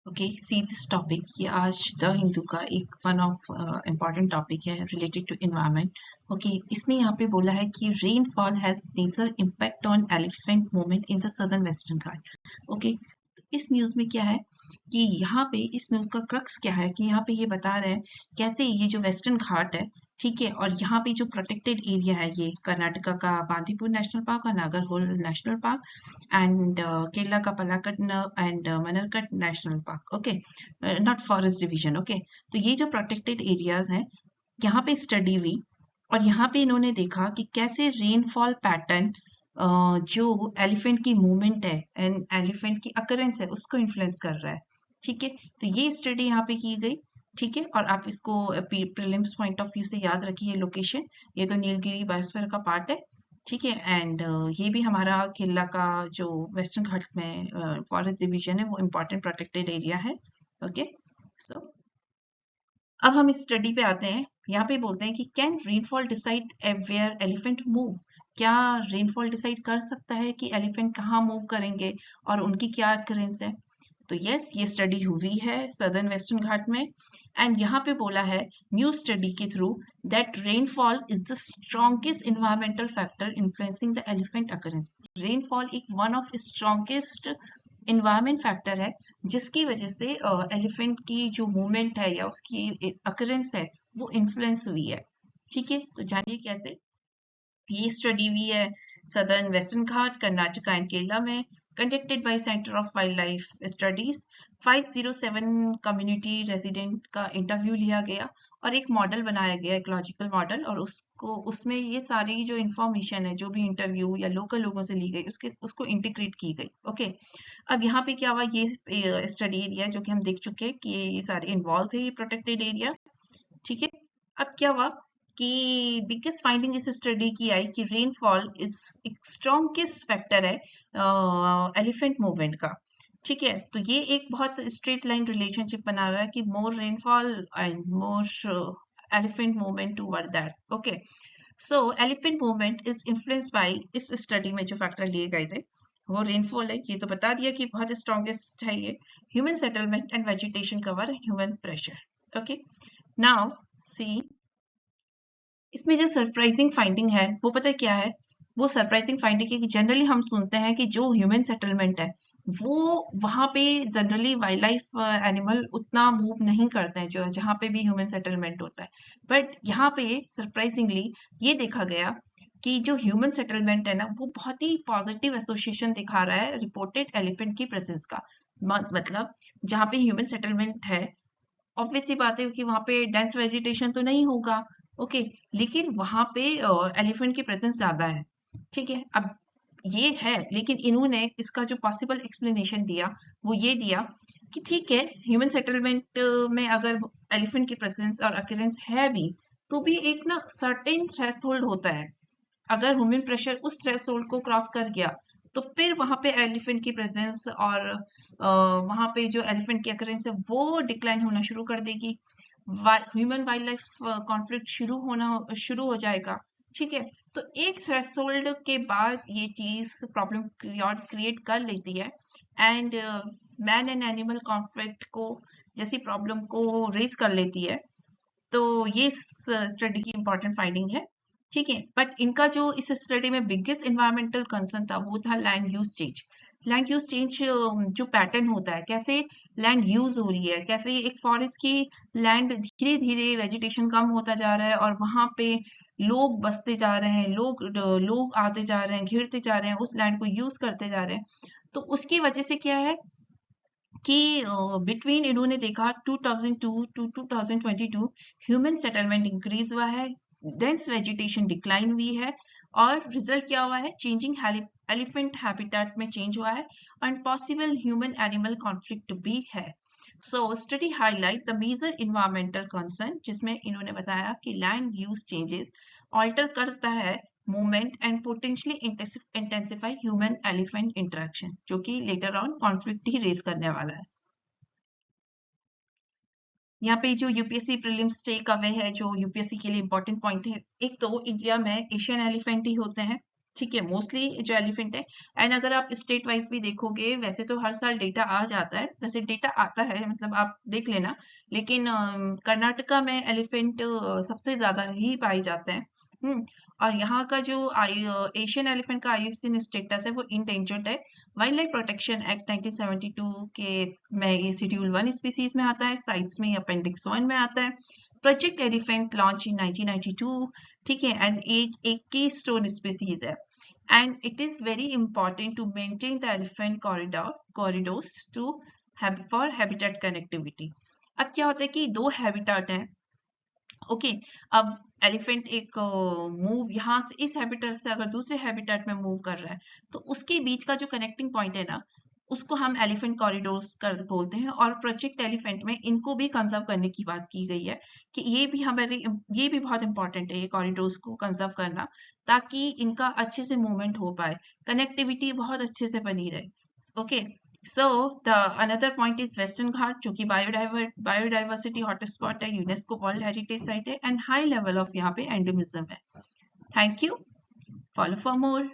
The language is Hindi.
ओके सी दिस टॉपिक ये आज द हिंदू का एक वन ऑफ इम्पॉर्टेंट टॉपिक है रिलेटेड टू एनवायरनमेंट। ओके इसने यहाँ पे बोला है कि rainfall has major impact on elephant movement in the southern western Ghat. Okay इस न्यूज में क्या है कि यहाँ पे इस न्यूज का क्रक्स क्या है कि यहाँ पे ये बता रहे हैं कैसे ये जो वेस्टर्न घाट है, ठीक है, और यहाँ पे जो प्रोटेक्टेड एरिया है ये कर्नाटका का बांदीपुर नेशनल पार्क और Nagarhole national park and Kerala का Palakkad and Mannarkkad national park. Okay not forest division. Okay तो ये जो प्रोटेक्टेड एरियाज हैं यहाँ पे स्टडी हुई और यहाँ पे इन्होंने देखा कि कैसे रेनफॉल पैटर्न जो एलिफेंट की मूवमेंट है एंड एलिफेंट की अकरेंस है उसको इन्फ्लुएंस कर रहा है। ठीक है, तो ये स्टडी यहाँ पे की गई। ठीक है, और आप इसको प्रीलिम्स पॉइंट ऑफ व्यू से याद रखिए लोकेशन, ये तो नीलगिरी बायोस्फीयर का पार्ट है। ठीक है, एंड ये भी हमारा केरला का जो वेस्टर्न घाट में फॉरेस्ट डिवीजन है वो इम्पोर्टेंट प्रोटेक्टेड एरिया है। ओके सो अब हम इस स्टडी पे आते हैं। यहाँ पे बोलते हैं कि can rainfall decide where elephant move. क्या रेनफॉल डिसाइड कर सकता है कि एलिफेंट कहाँ मूव करेंगे और उनकी क्या अकरेंस है। तो यस ये स्टडी हुई है सदर्न वेस्टर्न घाट में एंड यहाँ पे बोला है न्यू स्टडी के through that rainfall is the strongest environmental factor influencing the elephant occurrence. Rainfall एक one of strongest environment factor है जिसकी वजह से एलिफेंट की जो मूवमेंट है या उसकी अकरेंस है वो इन्फ्लुएंस हुई है। ठीक है, तो जानिए कैसे। ये स्टडी हुई है southern western Ghat Karnataka and Kerala में, conducted by centre of wildlife studies. 507 community resident का इंटरव्यू लिया गया और एक मॉडल बनाया गया, इकोलॉजिकल मॉडल, और उसमें ये सारी जो इंफॉर्मेशन है जो भी इंटरव्यू या लोकल लोगों से ली गई उसको इंटीग्रेट की गई। ओके अब यहाँ पे क्या हुआ, ये स्टडी एरिया जो कि हम देख चुके हैं कि ये सारे इन्वॉल्व थे, ये प्रोटेक्टेड एरिया। ठीक है, अब क्या हुआ कि बिगेस्ट फाइंडिंग इस स्टडी की आई कि रेनफॉल इज एक स्ट्रॉन्गेस्ट फैक्टर है एलिफेंट मूवमेंट का। ठीक है, तो ये एक बहुत स्ट्रेट लाइन रिलेशनशिप बना रहा है कि more rainfall and more elephant movement toward that. Okay so elephant movement is influenced by, इस स्टडी में जो फैक्टर लिए गए थे वो रेनफॉल है, ये तो बता दिया कि बहुत स्ट्रॉन्गेस्ट है ये, human settlement and vegetation cover, human pressure. Okay now see इसमें जो सरप्राइजिंग फाइंडिंग है वो पता है क्या है। वो सरप्राइजिंग फाइंडिंग है कि जनरली हम सुनते हैं कि जो ह्यूमन सेटलमेंट है वो वहां पे जनरली वाइल्ड लाइफ एनिमल उतना मूव नहीं करते हैं जो जहाँ पे भी ह्यूमन सेटलमेंट होता है। बट यहाँ पे सरप्राइजिंगली ये देखा गया कि जो ह्यूमन सेटलमेंट है ना वो बहुत ही पॉजिटिव एसोसिएशन दिखा रहा है रिपोर्टेड एलिफेंट की प्रेजेंस का। मतलब जहाँ पे ह्यूमन सेटलमेंट है ऑब्वियस सी बात है कि वहां पे डेंस वेजिटेशन तो नहीं होगा। ओके लेकिन वहां पे एलिफेंट की प्रेजेंस ज्यादा है। ठीक है, अब ये है लेकिन इन्होंने इसका जो पॉसिबल एक्सप्लेनेशन दिया वो ये दिया कि ठीक है ह्यूमन सेटलमेंट में अगर एलिफेंट की प्रेजेंस और अक्यूरेंस है भी तो भी एक ना सर्टेन थ्रेशोल्ड होता है। अगर ह्यूमन प्रेशर उस थ्रेशोल्ड को क्रॉस कर गया तो फिर वहां पे एलिफेंट की प्रेजेंस और वहां पे जो एलिफेंट की अकरेंस है वो डिक्लाइन होना शुरू कर देगी, ह्यूमन वाइल्ड लाइफ कॉन्फ्लिक्ट शुरू हो जाएगा। ठीक है, तो एक थ्रेशोल्ड के बाद ये चीज प्रॉब्लम क्रिएट कर लेती है and man and animal conflict को जैसी प्रॉब्लम को रेज कर लेती है। तो ये स्टडी की इंपॉर्टेंट फाइंडिंग है। ठीक है, बट इनका जो इस स्टडी में बिगेस्ट इन्वायरमेंटल कंसर्न था वो था land use change. Land use change जो पैटर्न होता है, कैसे लैंड यूज हो रही है, कैसे एक फॉरेस्ट की लैंड धीरे धीरे वेजिटेशन कम होता जा रहा है और वहां पे लोग बसते जा रहे हैं, लोग आते जा रहे हैं, घिरते जा रहे हैं, उस लैंड को यूज करते जा रहे हैं। तो उसकी वजह से क्या है कि बिटवीन इन्होंने देखा 2002 टू 2022 ह्यूमन सेटलमेंट इंक्रीज हुआ है, डेंस वेजिटेशन डिक्लाइन हुई है और रिजल्ट क्या हुआ है, चेंजिंग एलिफेंट हैबिटेट में चेंज हुआ है and possible human animal conflict भी है। So study highlight the major environmental concern जिसमें इन्होंने बताया कि लैंड यूज चेंजेस ऑल्टर करता है movement and potentially intensify human elephant interaction जो कि लेटर ऑन कॉन्फ्लिक्ट ही रेज करने वाला है। यहाँ पे जो यूपीएससी प्रीलिम्स टेक अवे है जो यूपीएससी के लिए इंपॉर्टेंट पॉइंट है, एक तो इंडिया में एशियन एलिफेंट ही होते हैं। ठीक है, मोस्टली जो एलिफेंट है। एंड अगर आप स्टेट वाइज भी देखोगे, वैसे तो हर साल डेटा आ जाता है, वैसे डेटा आता है, मतलब आप देख लेना, लेकिन कर्नाटका में एलिफेंट सबसे ज्यादा ही पाए जाते हैं। और यहाँ का जो एशियन एलिफेंट का आईयूसीएन स्टेटस है वो इंडेंजर्ड है। वाइल्ड लाइफ प्रोटेक्शन एक्ट 1972 के में ये शेड्यूल 1 स्पीसीज में आता है, साइट्स में अपेंडिक्स 1 में आता है। प्रोजेक्ट एलिफेंट लॉन्च इन 1992, ठीक है, एंड एक की स्टोन स्पीसीज है। And it is very important to maintain the elephant corridors to for habitat connectivity. अब क्या होता है कि दो हैबिटेट हैं, ओके। अब एलिफेंट एक मूव यहाँ से इस हैबिटेट से अगर दूसरे हैबिटेट में मूव कर रहा है, तो उसके बीच का जो कनेक्टिंग पॉइंट है ना, उसको हम एलिफेंट कॉरिडोर्स कर बोलते हैं। और प्रोजेक्ट एलिफेंट में इनको भी कंजर्व करने की बात की गई है कि ये भी बहुत इंपॉर्टेंट है, ये कॉरिडोर्स को कंजर्व करना, ताकि इनका अच्छे से मूवमेंट हो पाए, कनेक्टिविटी बहुत अच्छे से बनी रहे। Okay, so the another point is Western Ghat, जो कि बायोडाइवर्सिटी हॉटस्पॉट है, यूनेस्को वर्ल्ड हेरिटेज साइट है, एंड हाई लेवल ऑफ यहाँ पे एंडेमिज्म है। Thank you, follow for more.